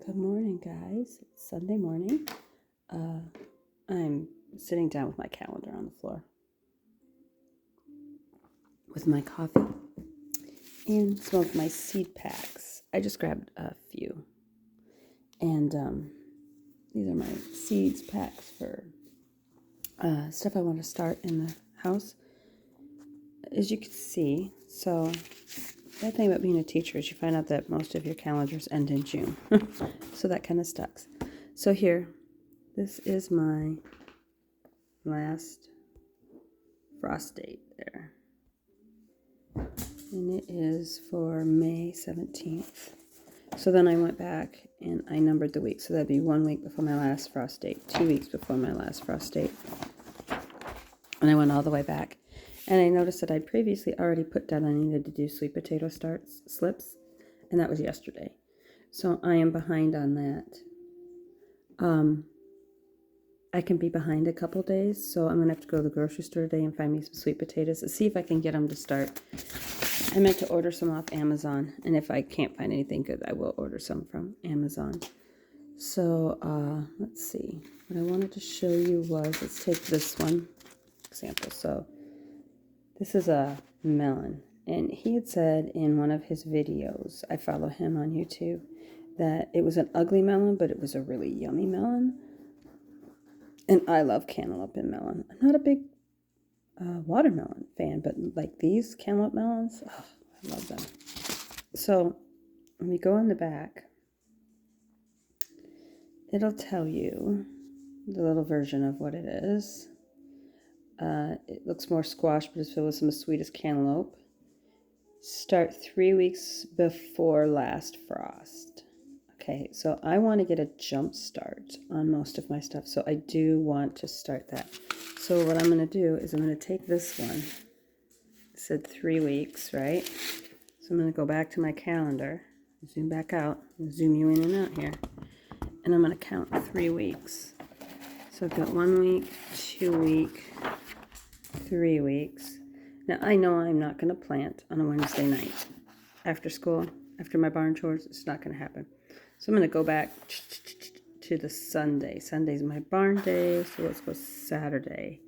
Good morning, guys. It's Sunday morning. I'm sitting down with my calendar on the floor with my coffee and some of my seed packs. I just grabbed a few, and these are my seeds packs for stuff I want to start in the house. As you can see, so the thing about being a teacher is you find out that most of your calendars end in June. So that kind of sucks. So here, this is my last frost date there. And it is for May 17th. So then I went back and I numbered the weeks. So that'd be 1 week before my last frost date, 2 weeks before my last frost date. And I went all the way back. And I noticed that I'd previously already put down I needed to do sweet potato slips. And that was yesterday. So I am behind on that. I can be behind a couple days. So I'm going to have to go to the grocery store today and find me some sweet potatoes and see if I can get them to start. I meant to order some off Amazon. And if I can't find anything good, I will order some from Amazon. So let's see. What I wanted to show you was, let's take this one example. So this is a melon, and he had said in one of his videos, I follow him on YouTube, that it was an ugly melon, but it was a really yummy melon. And I love cantaloupe and melon. I'm not a big watermelon fan, but like these cantaloupe melons, oh, I love them. So when we go on the back, it'll tell you the little version of what it is. It looks more squash, but it's filled with some of the sweetest cantaloupe. Start 3 weeks before last frost. Okay, so I want to get a jump start on most of my stuff, so I do want to start that. So what I'm going to do is I'm going to take this one. It said 3 weeks, right? So I'm going to go back to my calendar, zoom back out, zoom you in and out here, and I'm going to count 3 weeks. So I've got 1 week, 2 week, 3 weeks. Now I know I'm not going to plant on a Wednesday night after school, after my barn chores. It's not going to happen. So I'm going to go back to the Sunday. Sunday's my barn day, so let's go Saturday.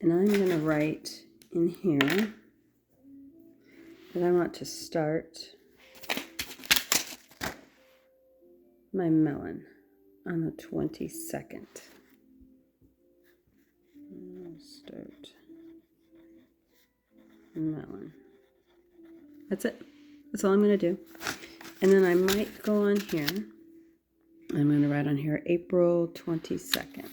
And I'm going to write in here that I want to start my melon on the 22nd. I'll start melon. That's it. That's all I'm going to do. And then I might go on here. I'm going to write on here April 22nd.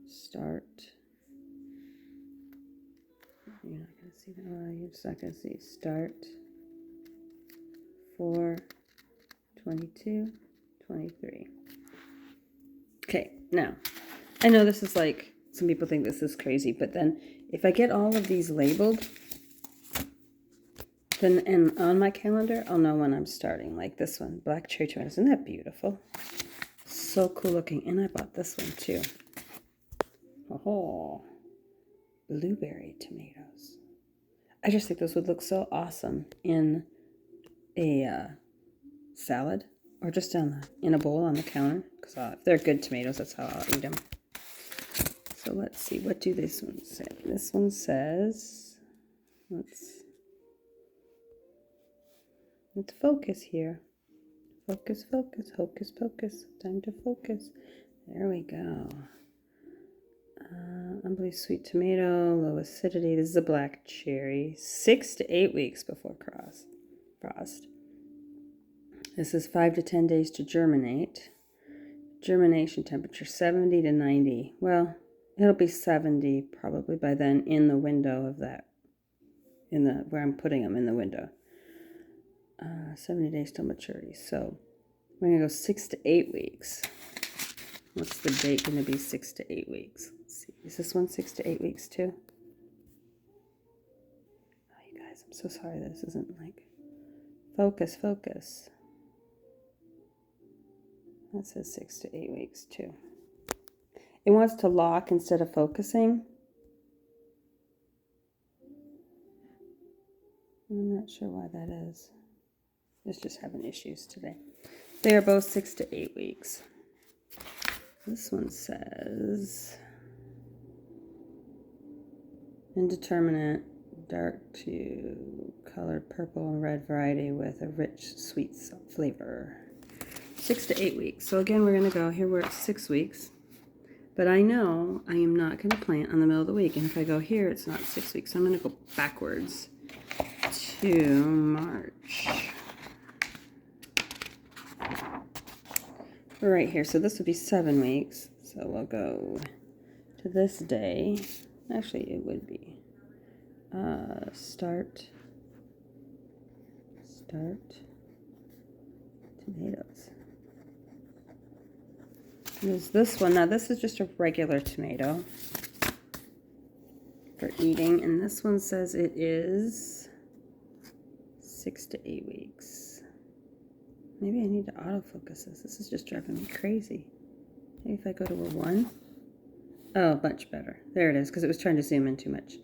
Start. You're not going to see that. Oh, you're just not going to see. Start 4, 22, 23. Okay, now, I know this is like, some people think this is crazy, but then if I get all of these labeled, then and on my calendar, I'll know when I'm starting. Like this one, black cherry tomatoes. Isn't that beautiful? So cool looking. And I bought this one too. Oh, blueberry tomatoes. I just think those would look so awesome in a salad or just in a bowl on the counter. Because if they're good tomatoes, that's how I'll eat them. So let's see. What do this one say? This one says, let's focus here. Focus, focus, hocus pocus. Time to focus. There we go. Unbelievably sweet tomato, low acidity. This is a black cherry. 6 to 8 weeks before frost. This is 5 to 10 days to germinate. Germination temperature 70 to 90. Well, it'll be 70 probably by then in the window of that. Where I'm putting them in the window. 70 days till maturity. So we're going to go 6 to 8 weeks. What's the date going to be 6 to 8 weeks? Let's see. Is this one 6 to 8 weeks too? Oh, you guys, I'm so sorry this isn't like... Focus, focus. That says 6 to 8 weeks too. It wants to lock instead of focusing. I'm not sure why that is. It's just having issues today. They are both 6 to 8 weeks. This one says indeterminate, dark to colored purple and red variety with a rich sweet flavor. 6 to 8 weeks. So again, we're going to go here. We're at 6 weeks. But I know I am not going to plant on the middle of the week. And if I go here, it's not 6 weeks. So I'm going to go backwards to March. We're right here. So this would be 7 weeks. So we'll go to this day. Actually, it would be start tomatoes. There's this one. Now this is just a regular tomato for eating, and this one says it is 6 to 8 weeks. Maybe I need to autofocus this. This is just driving me crazy. Maybe if I go to a 1. Oh, much better. There it is, because it was trying to zoom in too much.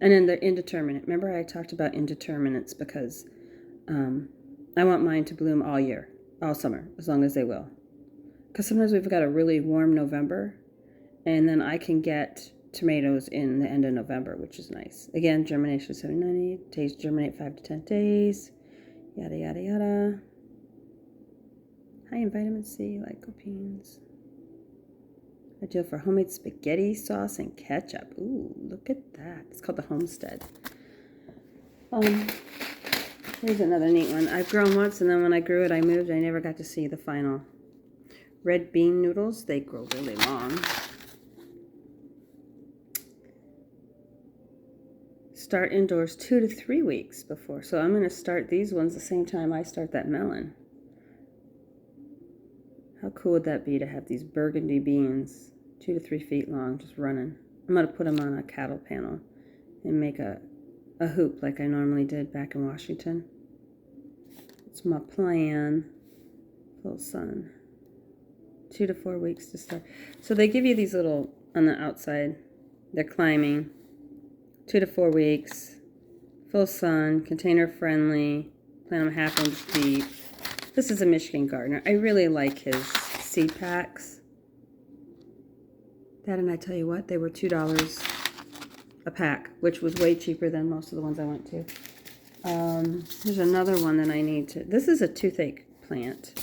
And then they're indeterminate. Remember I talked about indeterminates because I want mine to bloom all year, all summer, as long as they will. Because sometimes we've got a really warm November, and then I can get tomatoes in the end of November, which is nice. Again, germination 790 days, germinate 5 to 10 days, yada, yada, yada. High in vitamin C, lycopenes. Ideal for homemade spaghetti sauce and ketchup. Ooh, look at that. It's called the Homestead. Here's another neat one. I've grown once, and then when I grew it, I moved. I never got to see the final. Red bean noodles. They grow really long. Start indoors 2 to 3 weeks before. So I'm going to start these ones the same time I start that melon. How cool would that be to have these burgundy beans 2 to 3 feet long just running? I'm going to put them on a cattle panel and make a hoop like I normally did back in Washington. It's my plan. Full sun. 2 to 4 weeks to start. So they give you these little, on the outside, they're climbing. 2 to 4 weeks. Full sun, container friendly, plant them 1/2 inch deep. This is a Michigan gardener. I really like his seed packs. Dad and I tell you what, they were $2 a pack, which was way cheaper than most of the ones I went to. Here's another one that I need to, this is a toothache plant.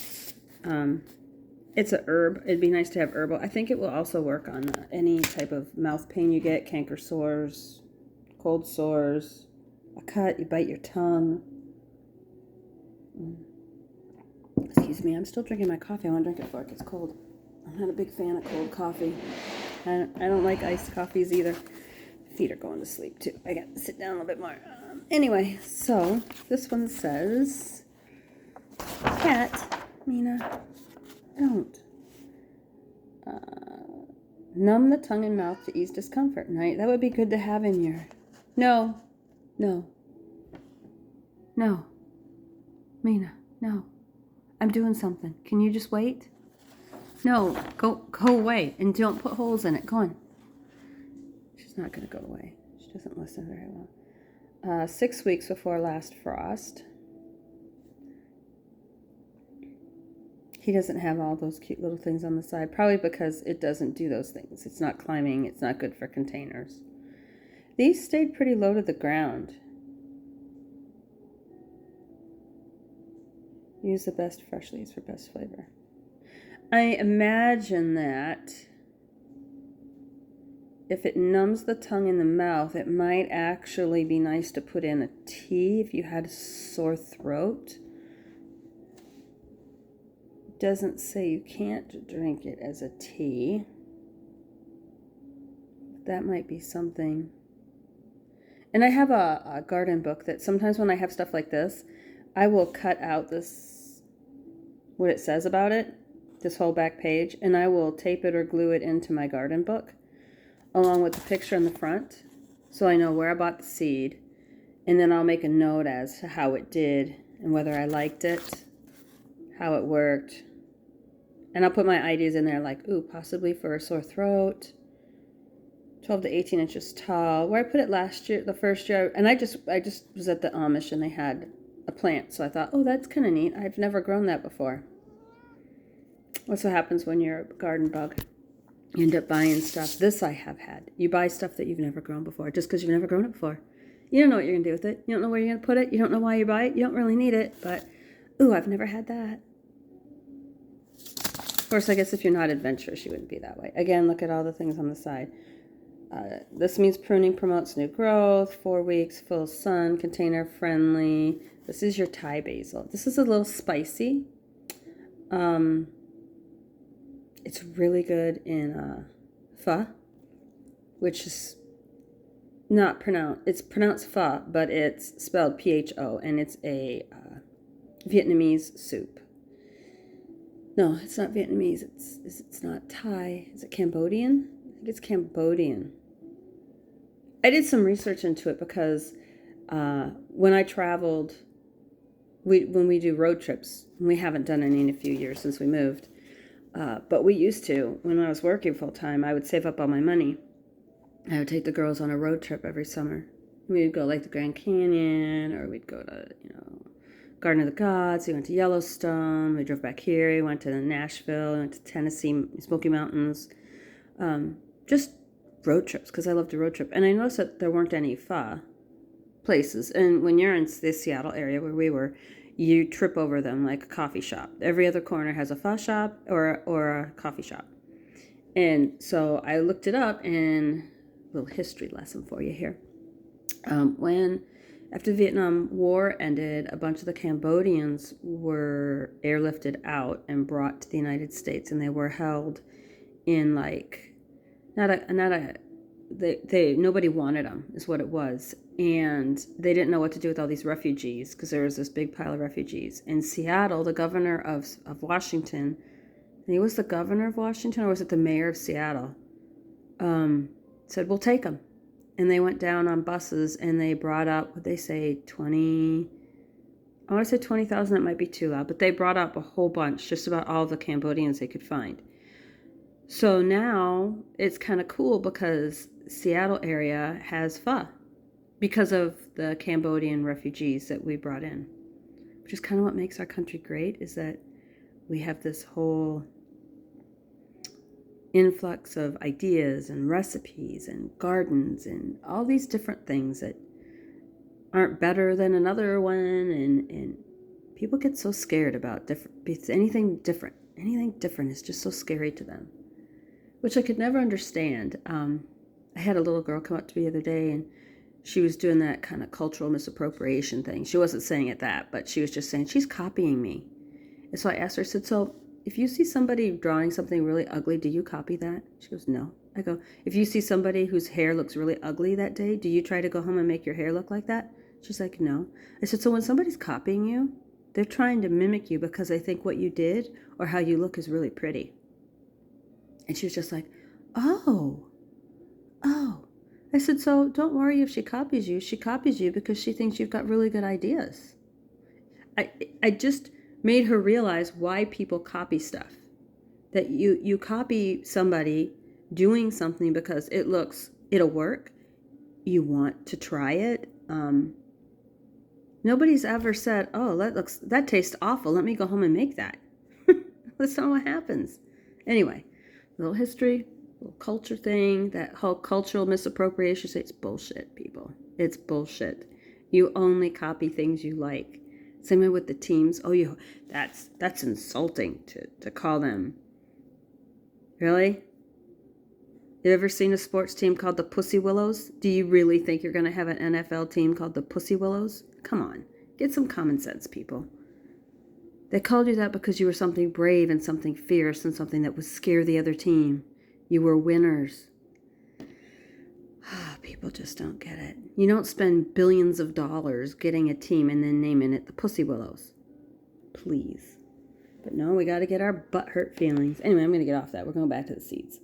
It's a herb. It'd be nice to have herbal. I think it will also work on any type of mouth pain you get, canker sores, cold sores, a cut, you bite your tongue. Excuse me, I'm still drinking my coffee. I want to drink it before it gets cold. I'm not a big fan of cold coffee. I don't like iced coffees either. Feet are going to sleep too. I got to sit down a little bit more. Anyway, so this one says, cat, Mina, don't. Numb the tongue and mouth to ease discomfort, right? That would be good to have in your... No. Mina, no. I'm doing something. Can you just wait? No, go away and don't put holes in it. Go on. She's not going to go away. She doesn't listen very well. 6 weeks before last frost. He doesn't have all those cute little things on the side, probably because it doesn't do those things. It's not climbing. It's not good for containers. These stayed pretty low to the ground. Use the best fresh leaves for best flavor. I imagine that if it numbs the tongue in the mouth, it might actually be nice to put in a tea if you had a sore throat. It doesn't say you can't drink it as a tea. That might be something. And I have a garden book that sometimes when I have stuff like this, I will cut out this, what it says about it, this whole back page, and I will tape it or glue it into my garden book along with the picture in the front so I know where I bought the seed, and then I'll make a note as to how it did and whether I liked it, how it worked, and I'll put my ideas in there like, ooh, possibly for a sore throat, 12 to 18 inches tall. Where I put it last year, the first year, and I just was at the Amish and they had a plant. So I thought, oh, that's kind of neat. I've never grown that before. That's what happens when you're a garden bug. You end up buying stuff. This I have had. You buy stuff that you've never grown before just because you've never grown it before. You don't know what you're going to do with it. You don't know where you're going to put it. You don't know why you buy it. You don't really need it. But, ooh, I've never had that. Of course, I guess if you're not adventurous, you wouldn't be that way. Again, look at all the things on the side. This means pruning promotes new growth. 4 weeks, full sun, container friendly. This is your Thai basil. This is a little spicy. It's really good in pho, which is not pronounced. It's pronounced pho, but it's spelled Pho, and it's a Vietnamese soup. No, it's not Vietnamese. It's not Thai. Is it Cambodian? I think it's Cambodian. I did some research into it because when I traveled, when we do road trips, we haven't done any in a few years since we moved, but we used to. When I was working full time, I would save up all my money. I would take the girls on a road trip every summer. We'd go like the Grand Canyon, or we'd go to, Garden of the Gods. We went to Yellowstone. We drove back here. We went to Nashville. We went to Tennessee, Smoky Mountains. Just road trips, because I love to road trip. And I noticed that there weren't any pho places. And when you're in the Seattle area where we were, you trip over them like a coffee shop. Every other corner has a pho shop or a coffee shop. And so I looked it up, and a little history lesson for you here. After the Vietnam War ended, a bunch of the Cambodians were airlifted out and brought to the United States, and they were held in nobody wanted them, is what it was. And they didn't know what to do with all these refugees, because there was this big pile of refugees. In Seattle, the governor of Washington, he was the governor of Washington, or was it the mayor of Seattle, said, we'll take them. And they went down on buses, and they brought up, what they say, 20, I want to say 20,000, that might be too loud, but they brought up a whole bunch, just about all the Cambodians they could find. So now it's kind of cool because Seattle area has pho because of the Cambodian refugees that we brought in, which is kind of what makes our country great, is that we have this whole influx of ideas and recipes and gardens and all these different things that aren't better than another one, and people get so scared about anything different is just so scary to them, which I could never understand. I had a little girl come up to me the other day, and she was doing that kind of cultural misappropriation thing. She wasn't saying it that, but she was just saying, she's copying me. And so I asked her, I said, so if you see somebody drawing something really ugly, do you copy that? She goes, no. I go, if you see somebody whose hair looks really ugly that day, do you try to go home and make your hair look like that? She's like, no. I said, so when somebody's copying you, they're trying to mimic you because they think what you did or how you look is really pretty. And she was just like, oh. I said, so don't worry if she copies you. She copies you because she thinks you've got really good ideas. I just made her realize why people copy stuff. That you copy somebody doing something because it'll work. You want to try it. Nobody's ever said, oh, that tastes awful. Let me go home and make that. That's not what happens. Anyway, a little history, a little culture thing, that whole cultural misappropriation, it's bullshit, people. It's bullshit. You only copy things you like. Same way with the teams. Oh, that's insulting to call them. Really? You ever seen a sports team called the Pussy Willows? Do you really think you're going to have an NFL team called the Pussy Willows? Come on. Get some common sense, people. They called you that because you were something brave and something fierce and something that would scare the other team. You were winners. People just don't get it. You don't spend billions of dollars getting a team and then naming it the Pussy Willows. Please. But no, we got to get our butt hurt feelings. Anyway, I'm going to get off that. We're going back to the seeds.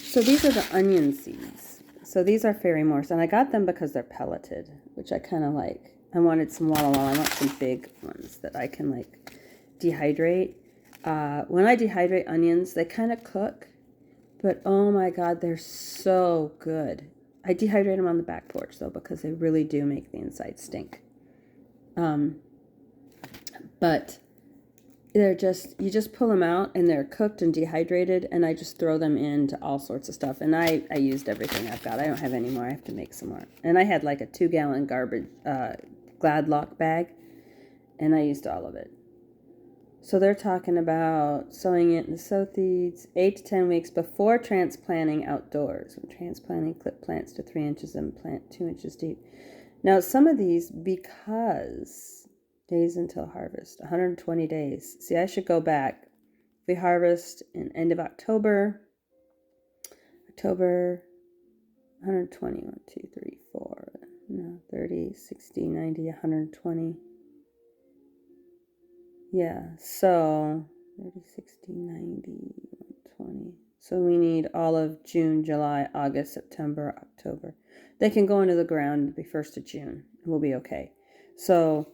So these are the onion seeds. So these are Fairy Morse, and I got them because they're pelleted, which I kind of like. I wanted some Walla Walla. I want some big ones that I can like dehydrate. When I dehydrate onions, they kind of cook, but oh my God, they're so good. I dehydrate them on the back porch though, because they really do make the inside stink. But they're just, you just pull them out and they're cooked and dehydrated, and I just throw them into all sorts of stuff. And I used everything I've got. I don't have any more. I have to make some more. And I had like a 2-gallon garbage Gladlock bag, and I used all of it. So they're talking about sowing it in the sow-seeds 8 to 10 weeks before transplanting outdoors. When transplanting, clip plants to 3 inches and plant 2 inches deep. Now, some of these, because days until harvest, 120 days. See, I should go back. We harvest in end of October, 120, 1, 2, 3, 4, no, 30, 60, 90, 120. Yeah, so 30, 60, 90, 120. So we need all of June, July, August, September, October. They can go into the ground the 1st of June. We'll be okay. So,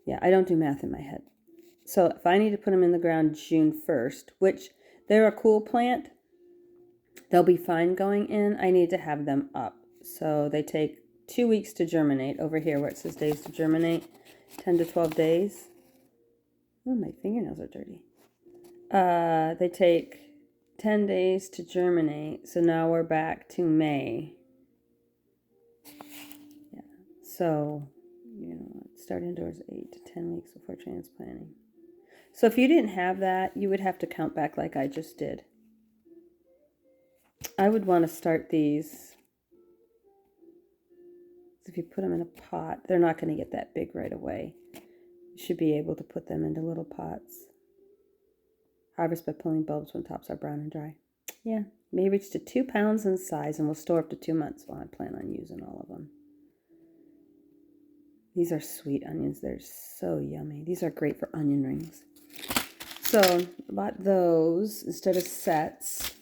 yeah, I don't do math in my head. So if I need to put them in the ground June 1st, which they're a cool plant, they'll be fine going in. I need to have them up. So they take 2 weeks to germinate. Over here where it says days to germinate, 10 to 12 days. Oh, my fingernails are dirty. They take 10 days to germinate. So now we're back to May. Yeah. So, start indoors 8 to 10 weeks before transplanting. So if you didn't have that, you would have to count back like I just did. I would want to start these. If you put them in a pot, they're not going to get that big right away. You should be able to put them into little pots. Harvest by pulling bulbs when tops are brown and dry. Yeah, may reach to 2 pounds in size and will store up to 2 months. Well, I plan on using all of them. These are sweet onions. They're so yummy. These are great for onion rings. So I bought those instead of sets.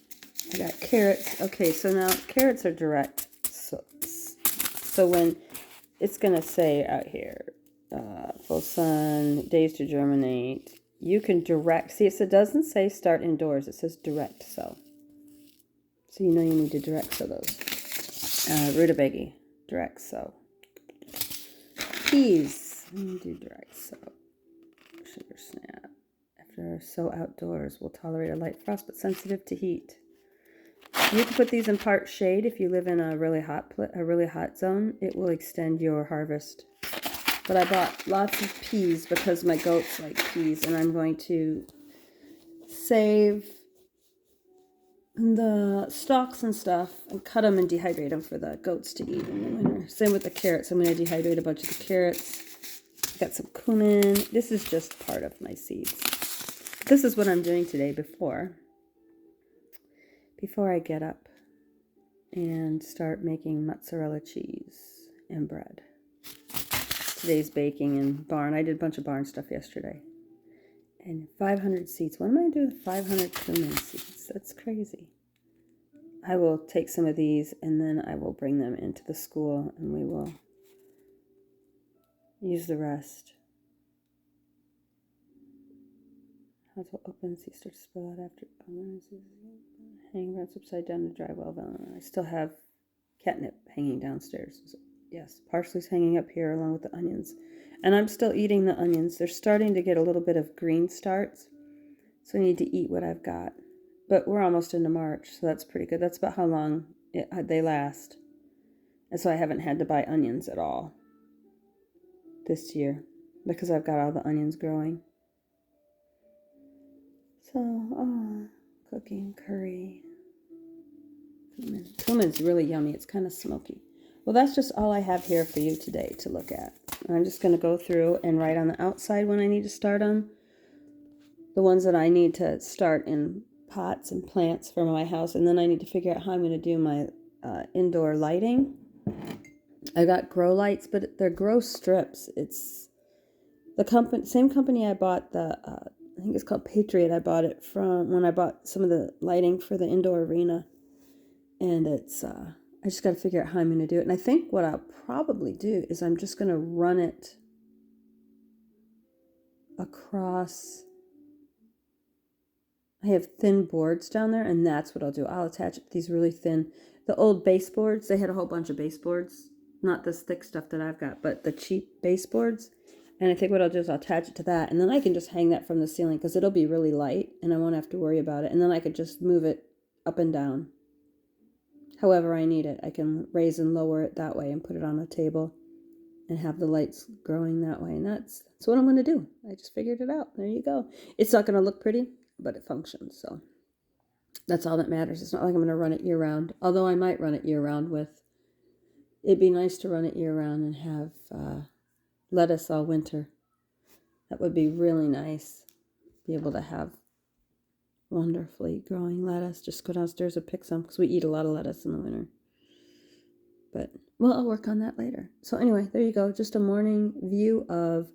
I got carrots. Okay, so now carrots are direct. So when it's going to say out here, full sun, days to germinate, you can direct. See, it doesn't say start indoors. It says direct sow. So you know you need to direct sow those. Rutabaga, direct sow. Peas, do direct sow. Sugar snap. After sow outdoors, will tolerate a light frost but sensitive to heat. You can put these in part shade if you live in a really hot zone. It will extend your harvest. But I bought lots of peas because my goats like peas, and I'm going to save the stalks and stuff and cut them and dehydrate them for the goats to eat in the winter. Same with the carrots. I'm going to dehydrate a bunch of the carrots. Got some cumin. This is just part of my seeds. This is what I'm doing today before I get up and start making mozzarella cheese and bread. Today's baking in barn. I did a bunch of barn stuff yesterday. And 500 seeds. What am I going to do with 500 cumin seeds? That's crazy. I will take some of these and then I will bring them into the school and we will use the rest. How to open, see, start to spill out after. Hang around upside down to dry well. I still have catnip hanging downstairs. So, yes, parsley's hanging up here along with the onions. And I'm still eating the onions. They're starting to get a little bit of green starts. So I need to eat what I've got. But we're almost into March, so that's pretty good. That's about how long they last. And so I haven't had to buy onions at all this year because I've got all the onions growing. So, cooking, curry. Cumin's really yummy. It's kind of smoky. Well, that's just all I have here for you today to look at. I'm just going to go through and write on the outside when I need to start them. The ones that I need to start in pots and plants for my house. And then I need to figure out how I'm going to do my indoor lighting. I got grow lights, but they're grow strips. It's the same company I bought I think it's called Patriot. I bought it from when I bought some of the lighting for the indoor arena. And it's, I just got to figure out how I'm going to do it. And I think what I'll probably do is I'm just going to run it across. I have thin boards down there, and that's what I'll do. I'll attach these really thin, the old baseboards. They had a whole bunch of baseboards Not this thick stuff that I've got, but the cheap baseboards. And I think what I'll do is I'll attach it to that, and then I can just hang that from the ceiling because it'll be really light and I won't have to worry about it. And then I could just move it up and down however I need it. I can raise and lower it that way and put it on a table and have the lights growing that way. And that's what I'm going to do. I just figured it out. There you go. It's not going to look pretty, but it functions. So that's all that matters. It's not like I'm going to run it year round, although I might run it year round with, it'd be nice to run it year round and have lettuce all winter. That would be really nice. Be able to have wonderfully growing lettuce. Just go downstairs and pick some because we eat a lot of lettuce in the winter. But, well, I'll work on that later. So anyway, there you go. Just a morning view of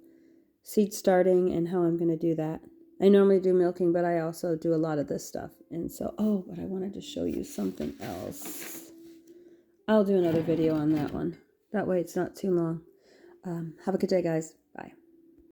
seed starting and how I'm going to do that. I normally do milking, but I also do a lot of this stuff. And so, oh, but I wanted to show you something else. I'll do another video on that one. That way it's not too long. Have a good day, guys.